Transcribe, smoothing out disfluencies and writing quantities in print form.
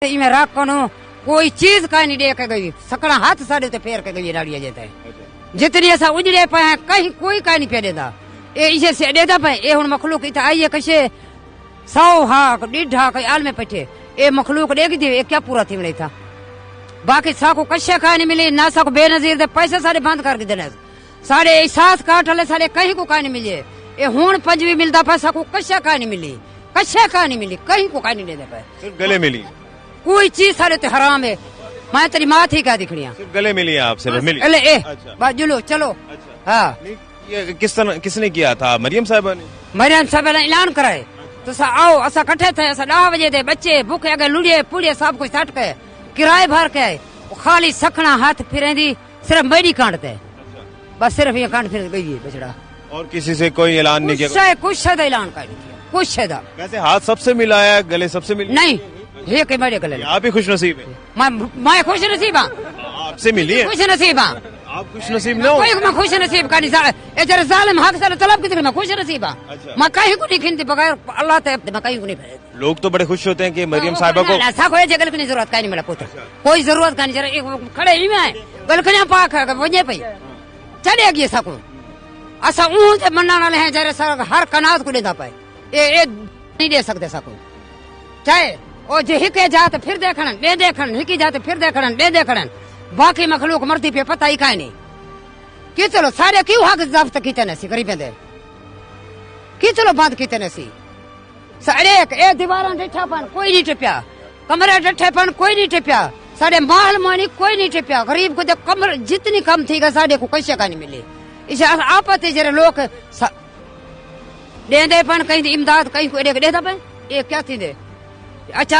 میں راک کنو کوئی چیز کا نہیں دے کے گئی سکڑا ہاتھ ساڑے تے پھیر کے گئی ڈاڑی جاتا ہے جتنی ایسا اجڑے پے ہیں کہیں کوئی کا نہیں پہ دیتا اے اسے سے دیتا پے اے ہن مخلوق ات آئیے کشے 100 ہاک 1.5 ہاک عالم پٹھے اے مخلوق دے گی اے کیا پورا تھی ملے تھا باقی ساکو کشے کا نہیں ملی نہ ساکو بے نظیر دے پیسے سارے بند کر کے دینے سارے احساس کاٹلے سارے کہیں کو کا نہیں ملے اے ہن پنجوی ملدا پے ساکو کشے کا نہیں ملی کشے کا نہیں ملی کہیں کو کا نہیں دے پے صرف گلے ملی کوئی چیز سارے تے حرام ہے میں تیری ماں تھی کیا دکھڑیاں صرف گلے ملی آپ سے ملی بس جلو چلو ہاں یہ کس نے کیا تھا مریم صاحبہ نے مریم صاحب نے اعلان کرائے تو آؤ اسا کٹھے تھے اسا 10 بجے دے بچے بھوکے اگے لڑیے پوڑے سب کچھ سٹ کے کرائے بھر کے خالی سکھنا ہاتھ پھریندی صرف میری کانٹتے بس صرف یہ کانٹ پھر گئی بچڑا اور کسی سے کوئی اعلان نہیں کیا کچھ شاید اعلان کر دیا کچھ شاید ویسے ہاتھ سب سے ملایا گلے سب سے ملی نہیں یہ کہ میرے گلے آپ ہی خوش نصیب ہیں میں خوش نصیب ہوں آپ سے ملی ہے خوش نصیب ہوں آپ خوش نصیب نہ ہو کوئی میں خوش نصیب کا نہیں اے جڑے ظالم حق سے طلب کی میں خوش نصیب ہوں میں کہیں کو نہیں کھنتی بغیر اللہ تے میں کہیں کو نہیں بھیج لوگ تو بڑے خوش ہوتے ہیں کہ مریم صاحبہ کو ایسا کوئی جگل کی ضرورت کا نہیں میرا پوت کوئی ضرورت کا نہیں ذرا کھڑے ہی میں گلکھیاں پاک وجے پئی چڑے گی سکو اسا اون تے منن والے ہیں جڑے ہر کناز کو دیندا پے اے نہیں دے سکتے سکو چاہے او جے ہکے جات پھر دیکھن دے دیکھن ہکی جات پھر دیکھن دے دیکھن باقی مخلوق مرتی پہ پتہ ہی کا نہیں کی چلو سارے کیوں حق ضبط کیتے نے سی غریبیں دے کی چلو بند کیتے نے سی سارے اے دیواراں ڈٹھا پن کوئی نہیں ٹپیا کمرے ڈٹھے پن کوئی نہیں ٹپیا سارے مال مانی کوئی نہیں ٹپیا غریب کو کمر جتنی کم تھی گا سارے کو کشے کا نہیں ملی اسے آپت جڑے لوگ دے پن کہیں امداد کہیں کو دے دا پن یہ کیا تھی دے اچھا